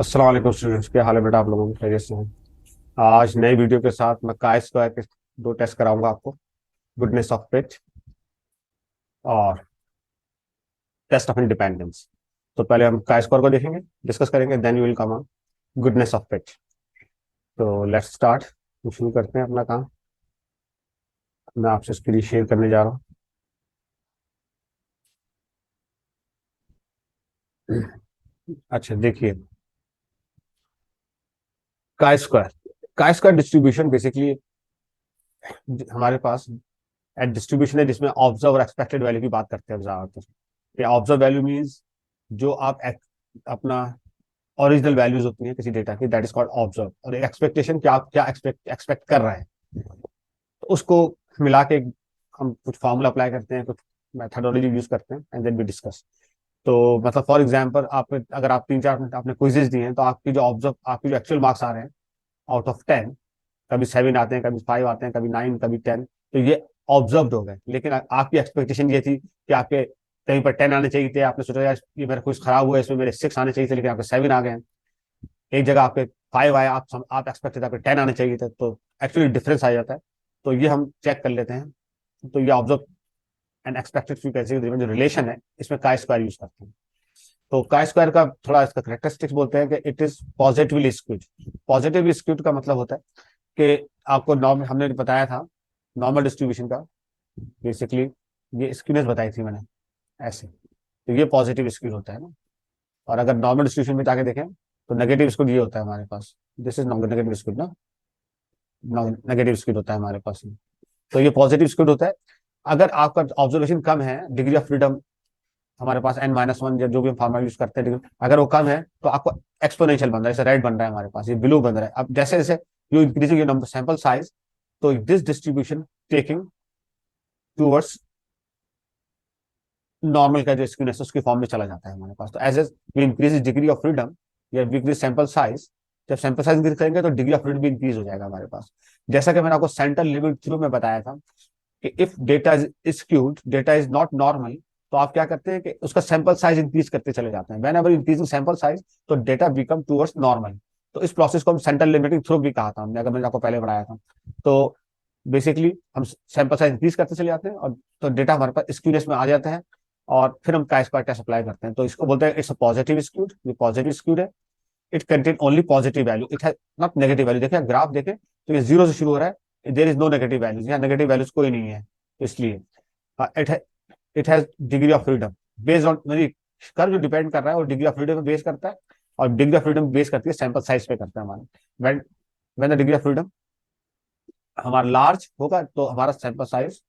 अस्सलाम वालेकुम स्टूडेंट्स, क्या हाल है बेटा? आप लोगों को खैरियत से हैं? आज नई वीडियो के साथ मैं काय स्क्वायर के दो टेस्ट कराऊंगा आपको। गुडनेस ऑफ फिट और टेस्ट ऑफ इंडिपेंडेंस। तो पहले हम काय स्क्वायर को देखेंगे, डिस्कस करेंगे, then we will come on goodness of fit. तो लेट्स स्टार्ट। शुरू करते हैं अपना काम। मैं आपसे स्क्रीन शेयर करने जा रहा हूँ। अच्छा देखिए, काय स्क्वायर डिस्ट्रीब्यूशन बेसिकली हमारे पास एट डिस्ट्रीब्यूशन है जिसमें ऑब्जर्व और एक्सपेक्टेड वैल्यू की बात करते हैं ज्यादातर। ऑब्जर्व वैल्यू मीन्स जो आप अपना ओरिजिनल वैल्यूज होती हैं किसी डेटा की, दैट इज कॉल्ड ऑब्जर्व। और एक्सपेक्टेशन क्या, आप क्या एक्सपेक्ट कर रहे हैं, तो उसको मिला के हम कुछ फार्मूला अप्लाई करते हैं, कुछ मेथडोलॉजी यूज करते हैं एंड देन वी डिस्कस। तो मतलब फॉर एग्जांपल आप अगर आप 3-4 आपने क्विजेज दिए हैं, तो आपकी जो एक्चुअल मार्क्स आ रहे हैं आउट ऑफ 10, कभी 7 आते हैं, कभी 5 आते हैं, कभी 9, कभी 10, तो ये ऑब्जर्व हो गए। लेकिन आपकी एक्सपेक्टेशन ये थी कि आपके कहीं पर 10 आने चाहिए थे, आपने सोचा यार ये मेरा कुछ खराब हुआ है, इसमें मेरे 6 आने चाहिए थे, लेकिन आपके 7 आ गए हैं। एक जगह आपके 5 आए, आप एक्सपेक्ट थे आपके 10 आने चाहिए थे, तो एक्चुअली डिफरेंस आ जाता है। तो ये हम चेक कर लेते हैं। तो ये ऑब्जर्व एंड एक्सपेक्टेड फ्रीक्वेंसी के जो रिलेशन है, इसमें काय स्क्वायर यूज करते हैं। तो काय स्क्वायर का थोड़ा इसका करेक्टरिस्टिक्स बोलते हैं कि it is positively skewed. Positively skewed का मतलब होता है कि आपको नॉर्मल हमने बताया था, नॉर्मल डिस्ट्रीब्यूशन का बेसिकली ये स्क्यूनेस बताई थी मैंने, ऐसे। तो ये पॉजिटिव स्क्यूड होता है ना। और अगर नॉर्मल डिस्ट्रीब्यूशन में जाके देखें तो नेगेटिव स्क्यूड ये होता है हमारे पास। दिस इज नेगेटिव स्क्यूड ना, नेगेटिव स्क्यूड होता है हमारे पास। तो ये पॉजिटिव स्क्यूड होता है। अगर आपका ऑब्जर्वेशन कम है, डिग्री ऑफ फ्रीडम हमारे पास n-1 या जो भी हम फार्मूला यूज करते हैं, अगर वो कम है तो आपको एक्सपोनेंशियल बन रहा है, जैसे रेड बन रहा है हमारे पास, ये ब्लू बन रहा है। अब जैसे जैसे you increasing your number sample size, तो this distribution taking towards normal का जो स्क्यूनेस है उसकी फॉर्म में चला जाता है हमारे पास। तो as as we increase degree of freedom या इंक्रीज सैंपल साइज, जब सैंपल साइज इंक्रीज करेंगे तो डिग्री ऑफ फ्रीडम भी इंक्रीज हो जाएगा हमारे पास। जैसा कि मैंने आपको सेंट्रल लिमिट थ्रू में बताया था कि if data is skewed, data is not normal, तो आप क्या करते हैं कि उसका सैंपल साइज इंक्रीज करते चले जाते हैं। When ever increasing sample size, तो डेटा बिकम टूवर्ड्स नॉर्मल। तो इस प्रोसेस को हम सेंट्रल लिमिटिंग थ्रू भी कहा था हमने, अगर मैंने आपको पहले पढ़ाया था। तो बेसिकली हम सैंपल साइज इंक्रीज करते चले जाते हैं और तो डेटा हमारे पास स्क्यूनेस में आ जाता है, और फिर हम काय स्क्वायर टेस्ट अप्लाई करते हैं। तो इसको बोलते हैं इट्स अ पॉजिटिव स्क्यूड। ये पॉजिटिव स्क्यूड है। It contain only positive value, it has not negative value. देखिए ग्राफ देखें तो ये जीरो से शुरू हो रहा है, there is no negative values, यहाँ नेगेटिव वैल्यूज कोई नहीं है। तो इसलिए it it has degree of freedom based on, मेरी कर्व जो डिपेंड कर रहा है वो डिग्री ऑफ फ्रीडम पे बेस करता है, और डिग्री ऑफ फ्रीडम बेस करती है सैंपल साइज पे करता है हमारा। When when the degree of freedom हमारा लार्ज होगा तो हमारा सैंपल साइज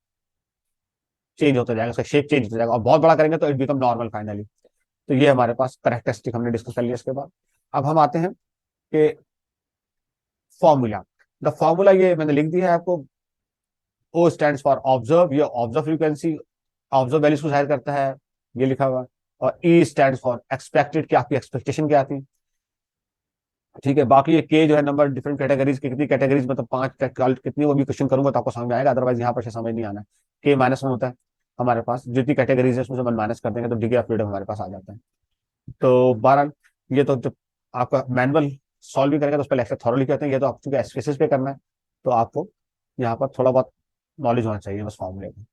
चेंज होता जाएगा, उसका शेप चेंज होता जाएगा, और बहुत बड़ा करेंगे तो इट बिकम नॉर्मल फाइनली। तो ये हमारे पास करेक्टरिस्टिक हमने डिस्कस कर लिया। इसके बाद अब हम आते हैं कि फॉर्मूला। द फॉर्मूला ये मैंने लिख दिया है आपको। ओ स्टैंड फॉर ऑब्जर्व, ये ऑब्जर्व फ्रीक्वेंसी, ऑब्जर्व वैल्यूज को जाहिर करता है, ये लिखा हुआ। और ई स्टैंड फॉर एक्सपेक्टेड, कि आपकी एक्सपेक्टेशन क्या थी। ठीक है, बाकी ये के जो है नंबर डिफरेंट कैटेगरीज, कितनी कैटेगरीज मतलब 5 कितनी, वो भी क्वेश्चन करूंगा तो आपको समझ में आएगा, अदरवाइज यहाँ पर से समझ नहीं आना। के-1 होता है हमारे पास, जितनी कैटेगरीज है उसमें से माइनस कर देंगे तो डिग्री ऑफ फ्रीडम हमारे पास आ जाता है। तो 12, ये तो जब आपका मैनुअल सॉल्व भी करेगा तो उस पर लेक्चर थॉरली कहते हैं, ये तो आप चूंकि एसपीएसएस पे करना है, तो आपको यहाँ पर थोड़ा बहुत नॉलेज होना चाहिए बस फॉर्मूले में।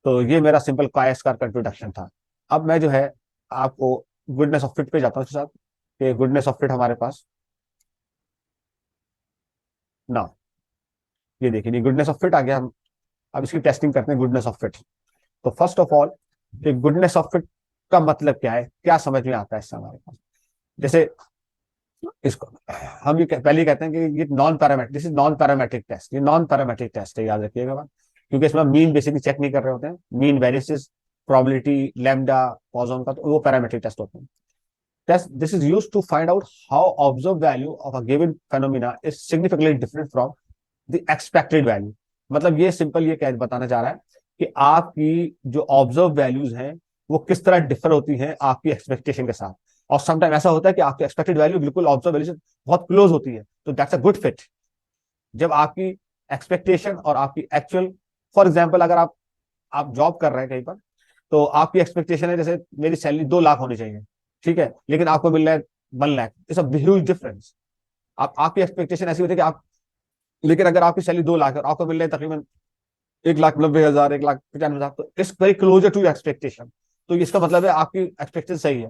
तो ये मेरा सिंपल काय स्क्वायर का इंट्रोडक्शन था। अब मैं जो है आपको गुडनेस ऑफ फिट पे जाता हूँ उसके साथ, कि गुडनेस ऑफ फिट हमारे पास ना, ये देखिए ये गुडनेस ऑफ फिट आ गया। हम अब इसकी टेस्टिंग करते हैं, गुडनेस ऑफ फिट। तो first of all, goodness of fit का मतलब क्या है, क्या समझ में आता है इससे हमारे पास। जैसे इसको हम ये पहले कहते हैं कि ये non parametric, this is non parametric test, ये नॉन पैरामेट्रिक टेस्ट है, याद रखिएगा बात। क्योंकि इसमें मीन बेसिकली चेक नहीं कर रहे होते हैं, mean variance, probability, lambda, Poisson का, तो वो पैरामेट्रिक टेस्ट होते हैं। Test this is used to find out how observe value of a given phenomena is significantly different from the expected value. मतलब ये सिंपल ये कह बताना चाह रहा है कि आपकी जो ऑब्जर्व वैल्यूज हैं वो किस तरह डिफर होती हैं आपकी एक्सपेक्टेशन के साथ। और समटाइम ऐसा होता है कि आपकी एक्सपेक्टेड वैल्यू बिल्कुल ऑब्जर्व वैल्यू से बहुत क्लोज होती है, तो दैट्स अ गुड फिट। जब आपकी एक्सपेक्टेशन और आपकी एक्चुअल, फॉर एग्जाम्पल अगर आप जॉब कर रहे हैं कहीं पर, तो आपकी एक्सपेक्टेशन है जैसे मेरी सैलरी 2 लाख होनी चाहिए, ठीक है, लेकिन आपको मिल रहा है 1 lakh, it's a huge difference. आप आपकी एक्सपेक्टेशन ऐसी होती है कि आप, लेकिन अगर आपकी सैलरी 2 लाख है और आपको मिल रहे हैं तकरीबन 1,90,000, 1,95,000, तो it's very closer to expectation. तो इसका मतलब है आपकी एक्सपेक्टेशन सही है।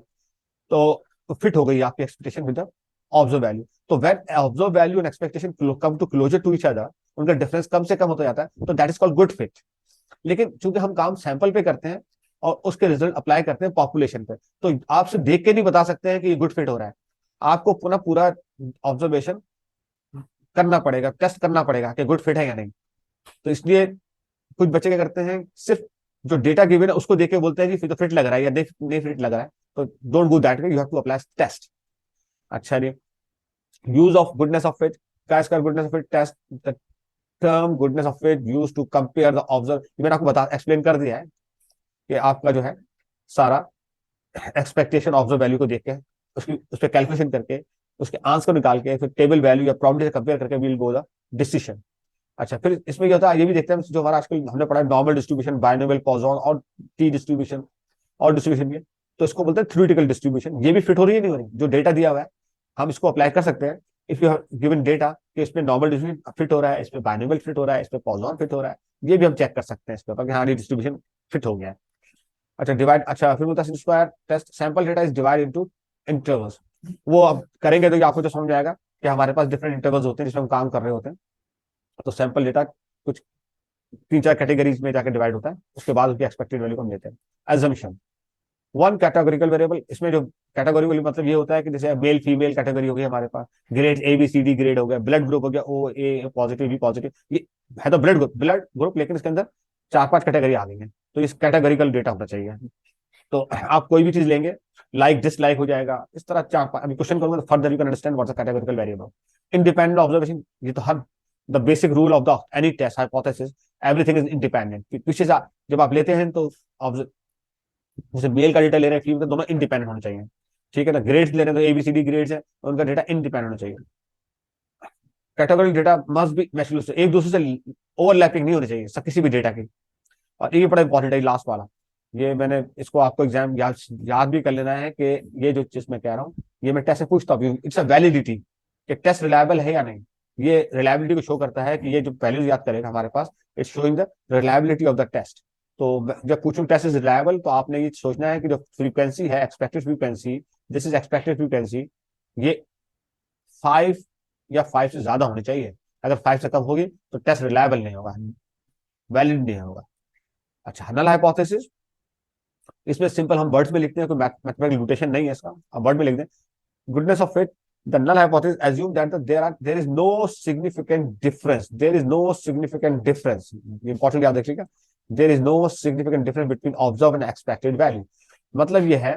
तो फिट हो गई आपकी एक्सपेक्टेशन विद ऑब्जर्व वैल्यू। तो when observe value and expectation come to closer to each other, उनका डिफरेंस कम से कम होता जाता है, तो that is called good fit. लेकिन चूंकि हम काम सैंपल पे करते हैं और उसके रिजल्ट अप्लाई करते हैं पॉपुलेशन पे, तो आप सिर्फ देख के नहीं बता सकते हैं कि ये गुड फिट हो रहा है। आपको पुनः पूरा ऑब्जर्वेशन करना पड़ेगा, टेस्ट करना पड़ेगा कि गुड फिट है या नहीं। तो इसलिए कुछ बच्चे क्या करते हैं, सिर्फ जो डेटा गिवन है उसको देख के बोलते हैं जी फिर तो फिट लग रहा है या नहीं फिट लग रहा है। तो don't do that way, you have to apply test. अच्छा जी, use of goodness of fit. क्या इसका goodness of fit test? The term goodness of fit use to compare the observe, मैंने आपको बता एक्सप्लेन कर दिया है कि आपका जो है सारा एक्सपेक्टेशन ऑब्जर्व वैल्यू को देख के, उसकी उस पर कैलकुलेशन करके, उसके आंसर निकाल के, फिर टेबल वैल्यू या प्रॉब्लम से कंपेयर करके विल गो द डिसीजन। अच्छा, फिर इसमें क्या होता है ये भी देखते हैं, जो हमारा आजकल हमने पढ़ा है नॉर्मल डिस्ट्रीब्यूशन, बाइनोमियल, पॉइसन और टी डिस्ट्रीब्यूशन और डिस्ट्रीब्यूशन भी है। तो इसको बोलते हैं थ्योरेटिकल डिस्ट्रीब्यूशन। ये भी फिट हो रही है नहीं हो रही, जो डेटा दिया हुआ है हम इसको अप्लाई कर सकते हैं। If you have given data कि इसमें नॉर्मल डिस्ट्रीब्यूशन फिट हो रहा है, इसमें बाइनोमियल फिट हो रहा है, इसमें पॉइसन फिट हो रहा है, ये भी हम चेक कर सकते हैं इस पर कि हाँ ये डिस्ट्रीब्यूशन फिट हो गया है। अच्छा डिवाइड, अच्छा फिर बोलता है square test, sample data is divide into intervals. वो अब करेंगे तो ये आपको जो समझ आएगा कि हमारे पास डिफरेंट इंटरवल्स होते हैं जिसमें हम काम कर रहे होते हैं। तो सैंपल डेटा कुछ 3-4 कैटेगरीज में जाकर डिवाइड होता है, उसके बाद उसकी एक्सपेक्टेड वैल्यू को हम लेते हैं। एजम्पन, वन कैटेगोरिकल वेरिएबल, इसमें जो कैटेगोरिकल मतलब ये होता है कि जैसे मेल फीमेल कैटेगरी हो गई हमारे पास, ग्रेड ABCD ग्रेड हो गया, ब्लड ग्रुप हो गया OA पॉजिटिव बी पॉजिटिव, ये है तो ब्लड ग्रुप, लेकिन इसके अंदर 4-5 कैटेगरी आ गई है, तो इस कैटेगरिकल डेटा होना चाहिए। तो आप कोई भी चीज लेंगे, लाइक डिसलाइक हो जाएगा, इस तरह 4-5 अभी क्वेश्चन करूंगा तो further you can understand what's a categorical variable. Independent observation, ये तो हर the basic rule of the any test hypothesis, everything is independent. पीछे से जब आप लेते हैं तो जैसे मेल का डेटा ले रहे हैं फीमेल का, दोनों इंडिपेंडेंट होने चाहिए। ठीक है ना, ग्रेड्स ले रहे हैं तो ABCD ग्रेड्स है, उनका डेटा इंडिपेंडेंट होना चाहिए। Category data must be mature, एक दूसरे से ओवरलैपिंग नहीं होनी चाहिए सब किसी भी डेटा की। और ये बड़ा इंपॉर्टेंट है लास्ट वाला, ये मैंने इसको आपको एग्जाम याद भी कर लेना है कि ये जो चीज मैं कह रहा हूँ ये मैं टेस्ट से पूछता हूँ, इट्स अ वैलिडिटी, कि टेस्ट रिलायबल है या नहीं। ये रिलायबिलिटी को शो करता है कि ये जो वैल्यूज याद करेगा हमारे पास, it's showing the reliability of the test. तो जब पूछूं टेस्ट इज रिलायबल, तो आपने ये सोचना है कि जो फ्रीक्वेंसी है expected frequency, this is expected frequency, ये 5 या 5 से ज्यादा होनी चाहिए। अगर 5 से कम होगी तो टेस्ट रिलायबल नहीं होगा, वैलिड नहीं होगा। अच्छा, नल हाइपोथेसिस, इसमें सिंपल हम वर्ड्स में लिखते हैं, कोई मैथमेटिकल नोटेशन नहीं है इसका, अब वर्ड में लिख दें। Goodness of fit, the null hypothesis assume that there is no significant difference, there is no significant difference, ये इंपॉर्टेंट याद रखिएगा, there is no significant difference between observe and expected value. मतलब ये है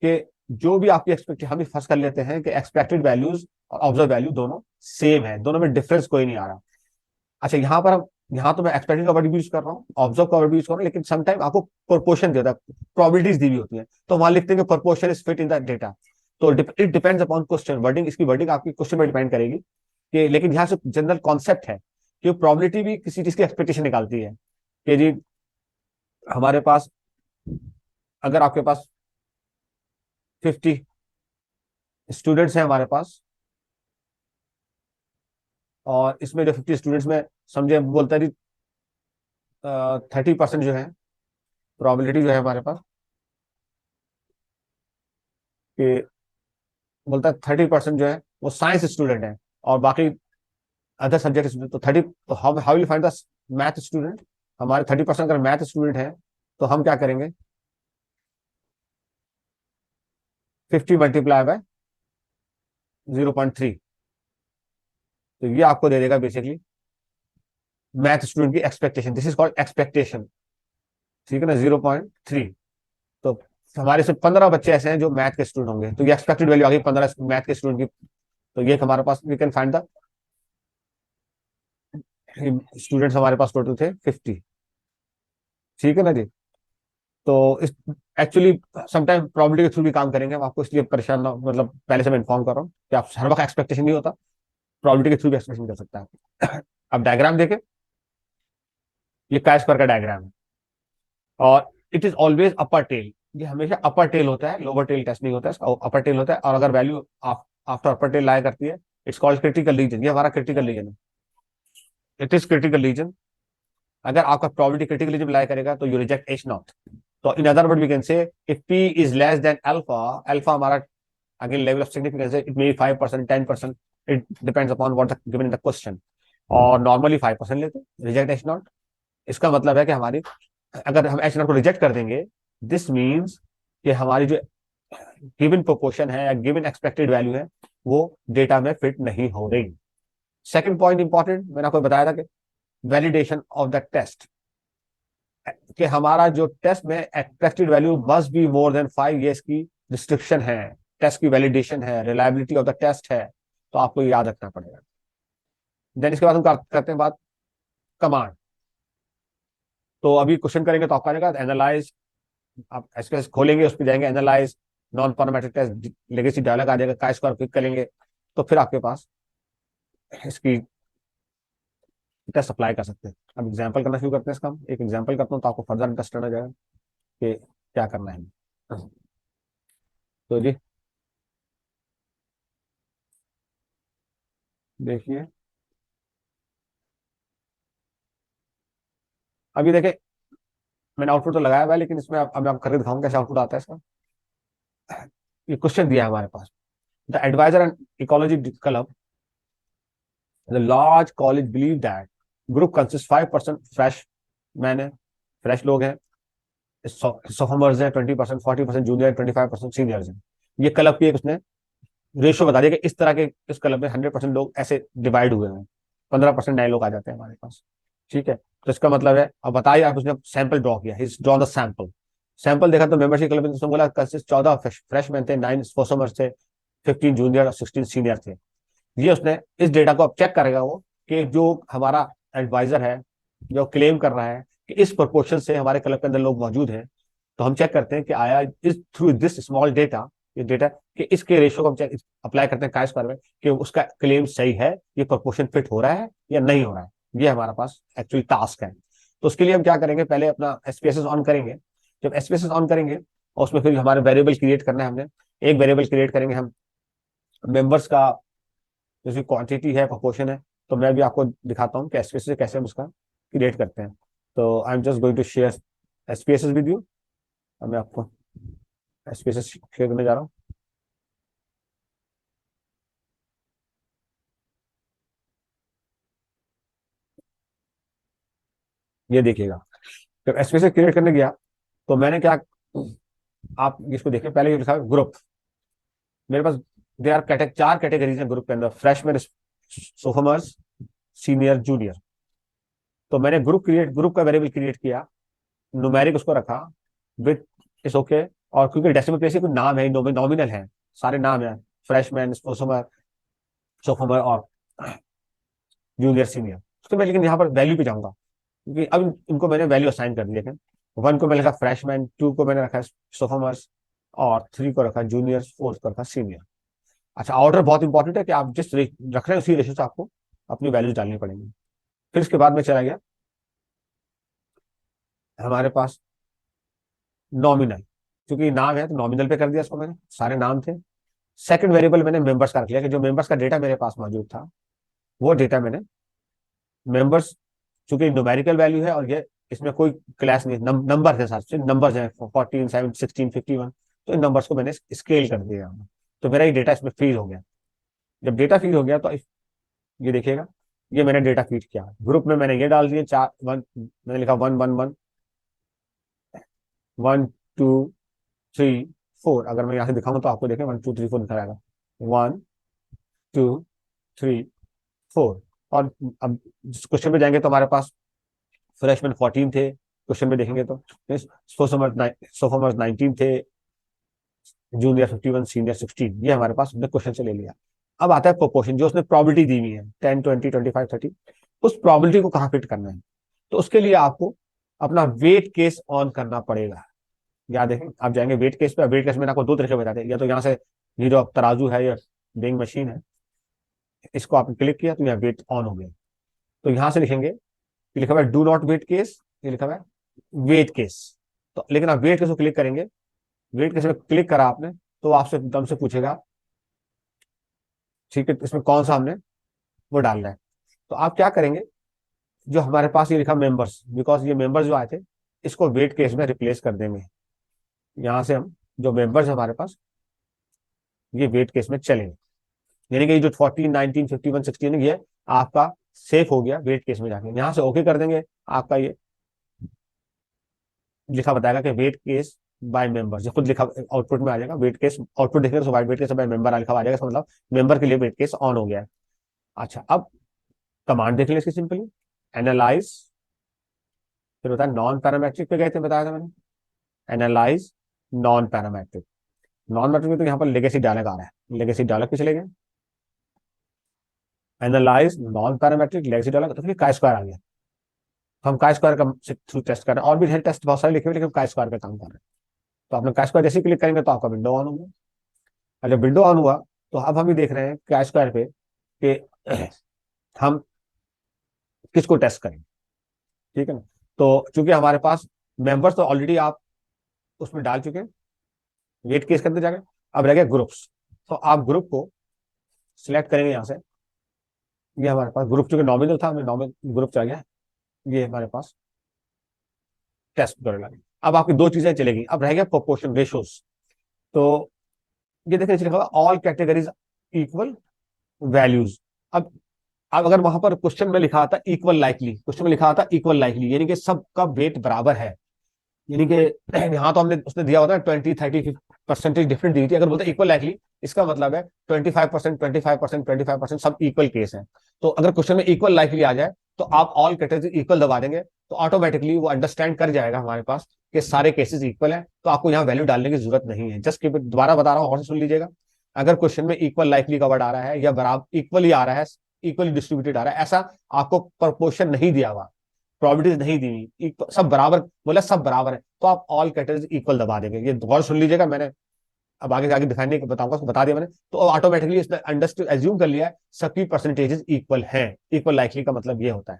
कि जो भी आपकी एक्सपेक्टेड, हम फर्स्ट कर लेते हैं कि एक्सपेक्टेड वैल्यूज और ऑब्जर्व वैल्यू दोनों सेम है, दोनों में डिफरेंस कोई नहीं आ रहा। अच्छा, यहाँ पर हम, यहाँ तो मैं एक्सपेक्टेड का वर्ड भी यूज कर रहा हूँ, ऑब्जर्व का वर्ड भी यूज कर रहा हूँ, लेकिन समटाइम आपको प्रोपोर्शन देता है, प्रोबेबिलिटीज दी हुई होती है, तो वहां लिखते हैं कि proportion is fit in the data. तो it depends upon question wording, इसकी वर्डिंग आपकी क्वेश्चन पर डिपेंड करेगी कि, लेकिन यहाँ से जनरल कॉन्सेप्ट है कि प्रोबेबिलिटी भी किसी चीज की एक्सपेक्टेशन निकालती है कि जी हमारे पास, अगर आपके पास 50 स्टूडेंट्स हैं हमारे पास, और इसमें जो 50 स्टूडेंट्स में समझे बोलता है जी 30% जो है प्रोबेबिलिटी जो है हमारे पास कि, बोलता है 30% जो है वो साइंस स्टूडेंट है और बाकी अदर सब्जेक्ट स्टूडेंट, तो 30, तो how how will find the math student. हमारे 30% अगर मैथ स्टूडेंट है तो हम क्या करेंगे, 50 मल्टीप्लाई बाय 0.3, तो ये आपको दे देगा बेसिकली मैथ स्टूडेंट की expectation, this is called expectation. ठीक है ना, 0.3। तो हमारे से 15 बच्चे ऐसे हैं जो मैथ के स्टूडेंट होंगे, तो ये एक्सपेक्टेड वैल्यू आ गई 15 मैथ के स्टूडेंट की। तो ये हमारे पास we can find the students, हमारे पास टोटल थे 50। ठीक है ना जी। तो इस एक्चुअली समटाइम प्रोबेबिलिटी के थ्रू भी काम करेंगे हम, आपको इसलिए परेशान ना, मतलब पहले से मैं इन्फॉर्म कर रहा हूँ कि आप हर वक्त एक्सपेक्टेशन नहीं होता, प्रोबेबिलिटी के थ्रू भी एक्सपेक्टेशन कर सकता है। अब डायग्राम देखें, ये काय स्क्वायर का डायग्राम है, और it is always upper tail, ये हमेशा अपर टेल होता है, लोअर टेल टेस्ट नहीं होता है, इसका अपर टेल होता है। और अगर वैल्यू आफ्टर अपर टेल लाई करती है, इट्स कॉल्ड क्रिटिकल रीजन, ये हमारा क्रिटिकल रीजन है, इट इज क्रिटिकल रीजन। अगर आपका प्रोबेबिलिटी क्रिटिकल रीजन लाई करेगा तो यू रिजेक्ट एच नॉट। तो in other word we can say if P is less than alpha, alpha हमारा अगेन लेवल ऑफ सिग्निफिकेंस है, it may 5%, 10%, it depends upon what given in the question. और normally 5% लेते हैं, reject H not. इसका मतलब है कि हमारी, अगर हम एच नॉट को रिजेक्ट कर देंगे, दिस मीन्स कि हमारी जो गिवन प्रोपोर्शन है या गिवन एक्सपेक्टेड वैल्यू है वो डेटा में फिट नहीं हो रही। सेकंड पॉइंट इंपॉर्टेंट, मैंने आपको बताया था कि वैलिडेशन ऑफ द टेस्ट, कि हमारा जो टेस्ट में expected value must be more than 5 years की रिस्ट्रिक्शन है, टेस्ट की वैलिडेशन है, रिलायबिलिटी ऑफ द टेस्ट है, तो आपको याद रखना पड़ेगा। देन इसके बाद हम करते हैं बात कमांड। तो अभी क्वेश्चन करेंगे तो आपका आएगा एनालाइज, आप एसक्यूएल खोलेंगे, उस पर जाएंगे analyse non parametric test, legacy dialog आ जाएगा, काय स्क्वायर क्लिक करेंगे तो फिर आपके पास इसकी टेस्ट अप्लाई कर सकते हैं। अब एग्जांपल करना शुरू करते हैं इसका, एक एग्जांपल करता हूँ तो आपको फर्दर इंटरेस्ट आ जाएगा कि क्या करना है। तो जी देखिए, अभी देखिए मैंने आउटपुट तो लगाया हुआ है, लेकिन इसमें अब मैं आपको करके दिखाऊंगा कैसे आउटपुट आता है इसका। ये क्वेश्चन दिया है हमारे पास, the advisor and ecology club, the large college believe that group consist 5% freshman है, फ्रेश लोग हैं, सोफोमर्स हैं 20%, 40% जूनियर, 25% सीनियर्स हैं। ये क्लब की एक उसने रेशियो बता दिया कि इस तरह के इस क्लब में 100% लोग ऐसे डिवाइड हुए हैं, 15% नए लोग आ जाते हैं हमारे पास। ठीक है, तो इसका मतलब है, अब बताइए, आप उसने सैंपल ड्रॉ किया, ड्रॉ द सैंपल, सैंपल देखा तो मेंबरशिप क्लब में उसने बोला कंसिस्ट 14 फ्रेशमैन थे, 9 सोफोमर्स थे, 15 जूनियर और 16 सीनियर थे। ये उसने इस डेटा को अब चेक करेगा वो, कि जो हमारा एडवाइजर है जो क्लेम कर रहा है कि इस प्रोपोर्शन से हमारे क्लब के अंदर लोग मौजूद हैं, तो हम चेक करते हैं कि आया इस थ्रू दिस स्मॉल डेटा, ये डेटा कि इसके रेशियो को हम चेक अप्लाई करते हैं काय स्क्वायर में, कि उसका क्लेम सही है, ये प्रोपोर्शन फिट हो रहा है या नहीं हो रहा है। ये हमारा पास एक्चुअली टास्क है। तो उसके लिए हम क्या करेंगे, पहले अपना एसपीएसएस ऑन करेंगे। जब एसपीएसएस ऑन करेंगे और उसमें फिर हमारे वेरिएबल क्रिएट करना है, हमने एक वेरिएबल क्रिएट करेंगे हम मेंबर्स का, जैसे क्वांटिटी है, प्रोपोर्शन है। तो मैं भी आपको दिखाता हूँ कि एसपीएसएस से कैसे हम उसका क्रिएट करते हैं। तो I am just going to share SPSS with you. अब मैं आपको एसपीएसएस शेयर करने जा रहा हूँ। ये देखिएगा, जब एसपीएसएस क्रिएट करने गया तो मैंने क्या, आप इसको देखिए, पहले ये लिखा ग्रुप, मेरे पास दे आर चार कैटेगरीज हैं ग्रुप के अंदर, फ्रेशमैन, सोफोमर्स, सीनियर, जूनियर। तो मैंने ग्रुप का वेरिएबल क्रिएट किया, न्यूमेरिक उसको रखा विथ इस ओके। और क्योंकि डेसिमल प्लेस कोई नाम है, नॉमिनल है, सारे नाम है, फ्रेशमैन, सोफोमर, सोफोमर और जूनियर, सीनियर। तो मैं लेकिन यहाँ पर वैल्यू पे जाऊंगा, क्योंकि अब इनको मैंने वैल्यू असाइन कर दी है। 1 को मैंने रखा फ्रेशमैन, 2 को मैंने रखा सोफोमर्स, और 3 को रखा जूनियर, 4 को रखा सीनियर। अच्छा, ऑर्डर बहुत इंपॉर्टेंट है कि आप जिस रख रहे हैं उसी रेशो से आपको अपनी वैल्यूज डालनी पड़ेंगी। फिर इसके बाद में चला गया हमारे पास नॉमिनल, क्योंकि नाम है तो नॉमिनल पे कर दिया इसको मैंने, सारे नाम थे। सेकंड वेरिएबल मैंने मेंबर्स का रख लिया, कि जो मेंबर्स का डेटा मेरे पास मौजूद था वो डेटा मैंने मेंबर्स, चूंकि न्यूमेरिकल वैल्यू है और ये इसमें कोई क्लास नहीं, नंबर है, साथ नंबर्स हैं 14, 7, 16, 51। तो इन नंबर्स को मैंने स्केल कर दिया, तो मेरा ये डेटा इसमें फीड हो गया। जब डेटा फीड हो गया तो ये देखिएगा, ये मैंने डेटा फीड किया, ग्रुप में मैंने ये डाल दिए चार, वन मैंने लिखा 1 1 1, 1 2 3 4। अगर मैं यहाँ से दिखाऊं तो आपको देखें 1 2 3 4 दिखा रहेगा, 1 2 3 4। और अब क्वेश्चन पे जाएंगे तो हमारे पास फ्रेशमैन 14 थे, क्वेश्चन में देखेंगे तो सोफोमर्स 19 थे, जूनियर 51, सीनियर 16। ये हमारे पास हमने क्वेश्चन से ले लिया। अब आता है प्रोपोर्शन, जो उसने प्रॉबिलिटी दी हुई है 10, 20, 25, 30, उस प्रॉबिलिटी को कहाँ फिट करना है। तो उसके लिए आपको अपना वेट केस ऑन करना पड़ेगा। याद देखें, आप जाएंगे वेट केस पे, वेट केस में आपको दो तरीके बताते हैं, या तो यहाँ से ये जो तराजू है या वेइंग मशीन है, इसको आपने क्लिक किया तो यहाँ वेट ऑन हो गया। तो यहाँ से लिखेंगे, लिखा हुआ है डू नॉट वेट केस, ये लिखा हुआ है वेट केस। तो लेकिन आप वेट केस को क्लिक करेंगे, वेट केस में क्लिक करा आपने तो आपसे एकदम से पूछेगा, ठीक है, इसमें कौन सा हमने वो डालना है। तो आप क्या करेंगे, जो हमारे पास ये लिखा मेंबर्स, बिकॉज ये मेंबर्स जो आए थे इसको वेट केस में रिप्लेस कर देंगे। यहां से हम जो मेंबर्स हमारे पास ये वेट केस में चलेंगे, यानी कि ये जो 14, 19, 51, 16 ये आपका सेफ हो गया वेट केस में जाके। यहां से ओके कर देंगे, आपका ये लिखा बताएगा कि वेट केस बाय मेंबर, जो खुद लिखा आउटपुट में आ जाएगा वेट केस, आउटपुट देखेंगे तो वेट केस बाय मेंबर लिखा आ जाएगा, इसका मतलब मेंबर के लिए वेट केस ऑन हो गया है। अच्छा, अब कमांड देख लें इसकी सिंपली, एनालाइज, फिर होता है नॉन पैरामेट्रिक पे गए थे, बताया था मैंने, analyse non parametric. Non parametric में तो यहाँ पर लेगेसी डायलॉग आ रहा है, लेगेसी डायलॉग पे चले गए, analyse non parametric legacy dialogue, तो फिर काय स्क्वायर आ गया। हम काय स्क्वायर का थ्रू टेस्ट कर रहे हैं, और भी टेस्ट बहुत सारे लिखे हुए, लेकिन काय स्क्वायर का काम कर रहे हैं। तो आपने काय स्क्वायर जैसे क्लिक करेंगे तो आपका विंडो ऑन होगा। और जब विंडो ऑन हुआ तो अब हम ये देख रहे हैं काय स्क्वायर पे कि हम किसको टेस्ट करें, ठीक है ना। तो चूंकि हमारे पास मेंबर्स तो ऑलरेडी आप उसमें डाल चुके हैं वेट केस के अंदर जाकर, अब रह गया ग्रुप्स। तो आप ग्रुप को सिलेक्ट करेंगे यहाँ से, ये हमारे पास ग्रुप चूंकि नॉमिनल था, हमें नॉमिनल ग्रुप चला गया, ये हमारे पास टेस्ट कर लगे। अब आपकी दो चीजें चलेगी, अब रह गया प्रोपोर्शन रेशोस। तो ये देखिए लिखा होगा ऑल कैटेगरीज इक्वल वैल्यूज। अब अगर वहां पर क्वेश्चन में लिखा था इक्वल लाइकली, क्वेश्चन में लिखा था इक्वल लाइकली, यानी कि सबका वेट बराबर है, यानी कि यहाँ तो हमने उसने दिया होता है 20-30% डिफरेंट दी थी, अगर बोलते इक्वल लाइकली इसका मतलब है 25%, 25%, 25% सब इक्वल केस है। तो अगर क्वेश्चन में इक्वल लाइकली आ जाए तो आप ऑल कैटेगरी इक्वल दबा देंगे, तो ऑटोमेटिकली वो अंडरस्टैंड कर जाएगा हमारे पास कि सारे केसेस इक्वल है, तो आपको यहाँ वैल्यू डालने की जरूरत नहीं है। जस्ट दोबारा बता रहा हूँ, और से सुन लीजिएगा, अगर क्वेश्चन में इक्वल लाइकली का वर्ड आ रहा है या बराबर इक्वली आ रहा है, इक्वली डिस्ट्रीब्यूटेड आ रहा है, ऐसा आपको प्रपोर्शन नहीं दिया हुआ, प्रोबेबिलिटीज नहीं दी हुई, सब बराबर बोला, सब बराबर है, तो आप ऑल कैटेगरीज इक्वल दबा देंगे। ये गौर सुन लीजिएगा, मैंने अब आगे आगे दिखाने नहीं बताऊंगा, उसको बता दिया मैंने, तो ऑटोमेटिकली इसने अंडरस्टूड एज्यूम कर लिया है सबकी परसेंटेजेस इक्वल है। इक्वल लाइकली का मतलब ये होता है,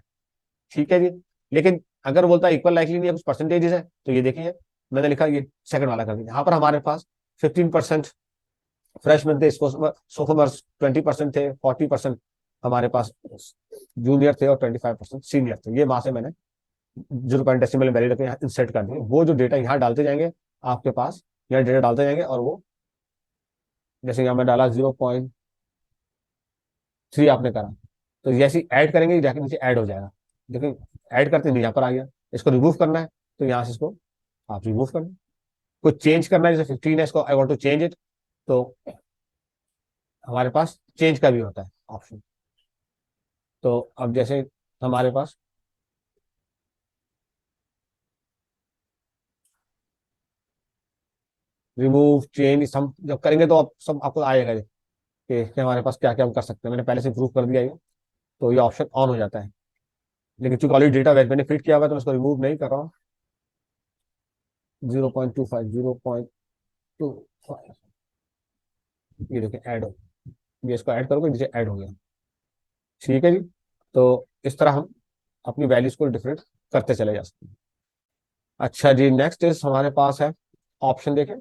ठीक है जी। लेकिन अगर बोलता है इक्वल लाइकली नहीं है, कुछ परसेंटेजेस है, तो ये देखिए मैंने लिखा ये सेकंड वाला कर दिया। यहाँ पर हमारे पास 15% फ्रेशमैन थे, सोफोमर्स 20% थे, 40% हमारे पास जूनियर थे और 25% सीनियर थे। ये वहां से मैंने 0.डेसिमल वैल्यू रखे यहाँ इंसर्ट कर दिए। वो जो डेटा यहाँ डालते जाएंगे आपके पास, यहाँ डेटा डालते जाएंगे, और वो जैसे यहाँ मैं डाला 0.3 आपने करा, तो जैसे ऐड करेंगे जाके नीचे ऐड हो जाएगा। लेकिन ऐड करते नहीं, यहाँ पर आ गया, इसको रिमूव करना है तो यहाँ से इसको आप रिमूव करना, कुछ चेंज करना है, जैसे 15 है, इसको I want to change it, तो हमारे पास चेंज का भी होता है ऑप्शन। तो अब जैसे हमारे पास रिमूव चेंज हम जब करेंगे तो अब सब आपको आएगा कि हमारे पास क्या क्या हम कर सकते हैं। मैंने पहले से प्रूव कर दिया ये, तो ये ऑप्शन ऑन हो जाता है। लेकिन चूंकि ऑलरेडी डेटा मैंने फिट किया हुआ है तो मैं इसको रिमूव नहीं कर रहा हूँ। 0.25, 0.25, ये देखिए ऐड हो, ये इसको ऐड करोगे नीचे ऐड हो गया, ठीक है जी। तो इस तरह हम अपनी वैल्यूज को डिफरेंट करते चले जा सकते हैं। अच्छा जी, नेक्स्ट इज हमारे पास है ऑप्शन, देखें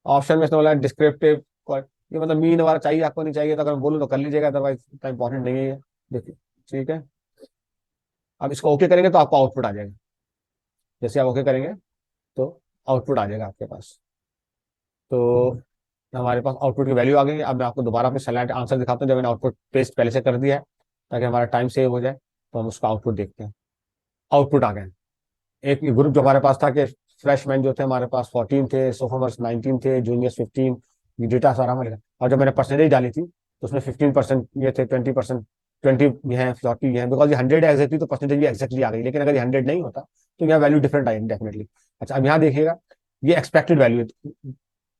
ऑप्शन में इसने बोला डिस्क्रिप्टिव, ये मतलब मीन वाला चाहिए आपको, नहीं चाहिए तो अगर मैं बोलूँ तो कर लीजिएगा, अदरवाइज इतना इंपॉर्टेंट नहीं है ये। देखिए, ठीक है, अब इसको ओके करेंगे तो आपको आउटपुट आ जाएगा, जैसे आप ओके करेंगे तो आउटपुट आ जाएगा आपके पास। तो हमारे पास आउटपुट की वैल्यू आ गई। अब मैं आपको दोबारा अपने स्लाइड आंसर दिखाता हूँ, जब मैंने आउटपुट पेस्ट पहले से कर दिया है ताकि हमारा टाइम सेव हो जाए। तो हम उसका आउटपुट देखते हैं, आउटपुट आ गया। एक ग्रुप जो हमारे पास था कि फ्रेशमैन जो थे हमारे पास 14 थे, सोफोमर्स 19 थे, जूनियर्स 15, ये डेटा सारा हमारे। और जब मैंने परसेंटेज डाली थी तो उसमें 15% ये थे, 20%, 20 ये हैं, 40 ये हैं, बिकॉज ये 100 है एग्जैक्टली, तो परसेंटेज भी एग्जैक्टली आ गई। लेकिन अगर ये 100 नहीं होता तो यहाँ वैल्यू डिफरेंट आएगी डेफिनेटली। अच्छा, अब यहाँ देखिएगा, ये एक्सपेक्टेड वैल्यू है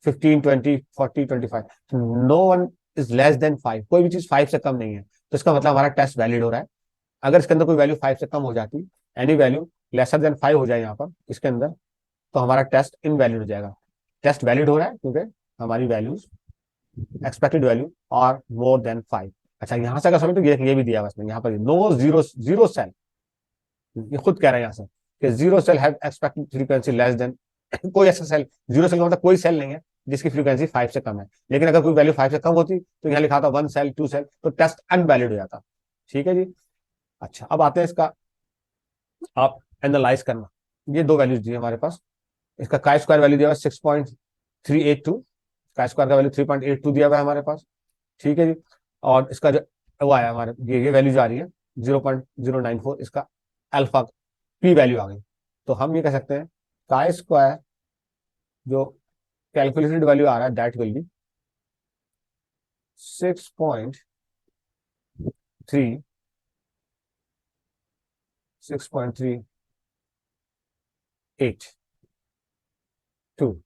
15, 20, 40, 25, no one is less than 5, कोई भी चीज 5 से कम नहीं है, तो इसका मतलब हमारा टेस्ट वैलिड हो रहा है। अगर इसके अंदर कोई वैल्यू 5 से कम हो जाती, एनी वैल्यू लेसर देन 5 हो जाए यहाँ पर इसके अंदर, तो हमारा टेस्ट इनवैलिड हो जाएगा। टेस्ट वैलिड हो रहा है क्योंकि हमारी values expected value are more than 5। अच्छा, यहाँ से अगर समझ तो ये भी दिया है इसमें, यहाँ पर नो जीरो जीरो सेल, ये खुद कह रहे हैं यहाँ से कि zero cell have expected frequency less than कोई ऐसा सेल, जीरो सेल का मतलब कोई सेल नहीं है जिसकी फ्रीक्वेंसी 5 से कम है, लेकिन अगर कोई वैल्यू 5 से कम होती तो यहाँ लिखा था 1 सेल 2 सेल, तो टेस्ट अनवैलिड हो जाता। ठीक है जी। अच्छा, अब आते हैं इसका, आप एनालाइज करना। ये दो वैल्यूज दी हमारे पास। इसका काई स्क्वायर वैल्यू दिया हुआ 6.382, काई स्क्वायर का वैल्यू 3.82 दिया हुआ है हमारे पास। ठीक है जी। और इसका जो वो आया हमारे, ये वैल्यू जा रही है 0.094, इसका अल्फा पी वैल्यू आ गई। तो हम ये कह सकते हैं काई स्क्वायर जो कैलकुलेटेड वैल्यू आ रहा है दैट विल बी 6.3 6.382।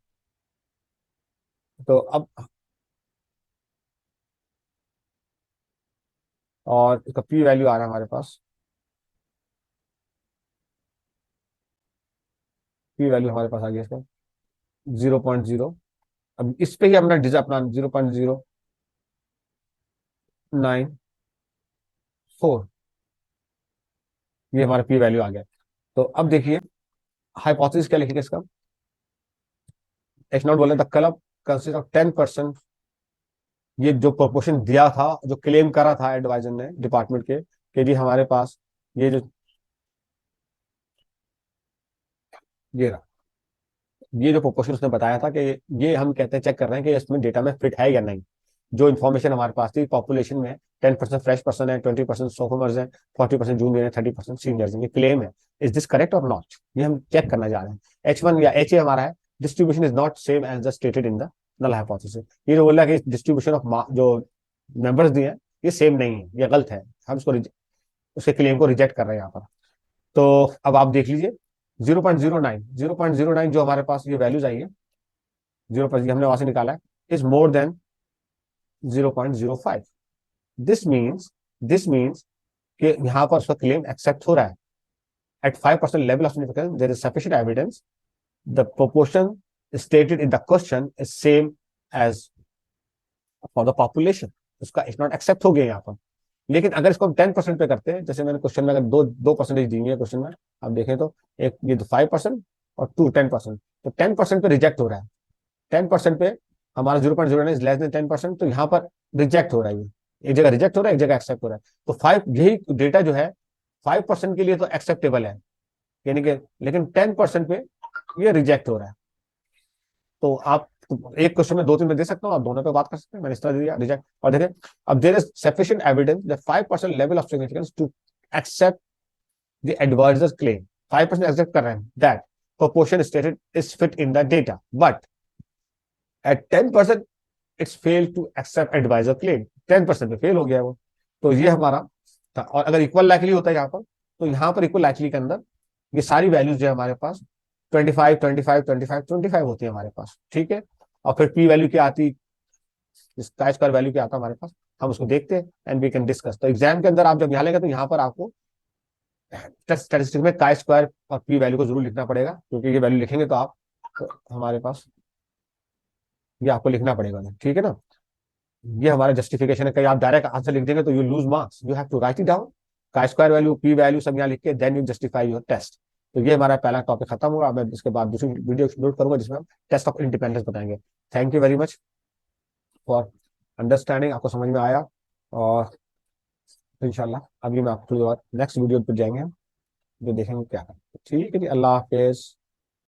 तो अब, और इसका पी वैल्यू आ रहा है हमारे पास, पी वैल्यू हमारे पास आ गया इसका 0.0। अब इस पे ही अपना डिजिट अपना 0.094, ये हमारा पी वैल्यू आ गया। तो अब देखिए हाइपोथेसिस क्या लिखेंगे इसका। एच नॉट बोले द क्लब कंसिस्ट ऑफ 10%। ये जो प्रोपोर्शन दिया था, जो क्लेम करा था एडवाइजर ने डिपार्टमेंट के, कि जी हमारे पास ये जो, ये रहा, ये जो प्रोपोर्शन उसने बताया था कि ये हम कहते हैं चेक कर रहे हैं कि इसमें डेटा में फिट है या नहीं। जो इन्फॉर्मेशन हमारे पास थी पॉपुलेशन में 10% फ्रेश पर्सन है, 20% सोफोमर्स है, 40% जूनियर है, 30% सीनियर्स है, ये क्लेम है। इज दिस करेक्ट और नॉट, ये हम चेक करना जा रहे हैं। H1 या HA हमारा है, distribution is not same as the stated in the null hypothesis. ये जो बोल रहा है कि डिस्ट्रीब्यूशन ऑफ जो मेंबर्स दिए हैं ये सेम नहीं है, ये गलत है, हम उसको उसके क्लेम को रिजेक्ट कर रहे हैं यहाँ पर। तो अब आप देख लीजिए 0.09 जो हमारे पास ये वैल्यूज आई है, 0 हमने वहां से निकाला है, is more than 0.05। This means कि यहाँ पर उसका क्लेम एक्सेप्ट हो रहा है। At 5% level of significance there is sufficient evidence the proportion stated in the question is same as for the population। उसका इज नॉट एक्सेप्ट हो गया यहाँ पर। लेकिन अगर इसको हम 10% पे करते हैं, जैसे मैंने क्वेश्चन में अगर दो परसेंटेज दी हुई है क्वेश्चन में, आप देखें तो एक ये 5% और 10%, तो 10% पे रिजेक्ट हो रहा है। 10% पे हमारा 0.09 इज लेस देन 10%, तो यहाँ पर रिजेक्ट हो रहा है, एक जगह रिजेक्ट हो रहा है, एक जगह एक्सेप्ट हो रहा है। तो 5, यही डेटा जो है 5% के लिए तो एक्सेप्टेबल है, यानी कि, लेकिन 10% पे ये रिजेक्ट हो रहा है। तो आप एक क्वेश्चन में 2-3 में दे सकता हूँ, आप दोनों पे बात कर सकते हैं। मैंने इस तरह दिया रिजेक्ट। और देखिए, अब there is sufficient evidence that 5% level of significance to accept the advisor's claim. 5% accept कर रहे हैं that proportion stated is fit in the data, but at 10% it's failed to accept advisor claim। 10% पे fail हो गया वो। तो ये हमारा था। और अगर इक्वल लाइकली होता है यहाँ पर, तो यहाँ पर इक्वल लाइकली के अंदर ये सारी वैल्यूज जो है हमारे पास 25 25 25 25 होती है हमारे पास। ठीक है। और फिर पी वैल्यू क्या आती, इसका स्क्वायर वैल्यू क्या आता है हमारे पास, हम उसको देखते हैं एंड वी कैन डिस्कस। तो एग्जाम के अंदर आप जब यहाँ लेंगे तो यहाँ पर आपको स्टैटिस्टिक्स में काय स्क्वायर और पी वैल्यू को जरूर लिखना पड़ेगा, क्योंकि ये वैल्यू लिखेंगे तो आप, तो हमारे पास ये आपको लिखना पड़ेगा। ठीक है ना। ये हमारा जस्टिफिकेशन है। कहीं आप डायरेक्ट आंसर लिख देंगे तो you lose marks, you have to write it down, chi square value P value सब यहाँ लिख के then you justify your test. तो ये हमारा पहला टॉपिक खत्म हुआ। मैं इसके बाद दूसरी वीडियो अपलोड करूंगा जिसमें हम टेस्ट ऑफ इंडिपेंडेंस बताएंगे। Thank you very much for understanding, आपको समझ में आया। और इंशाल्लाह अभी मैं आपको थोड़ी देर बाद नेक्स्ट वीडियो पर जाएंगे हम, जो देखेंगे क्या है। ठीक है जी, अल्लाह हाफिज।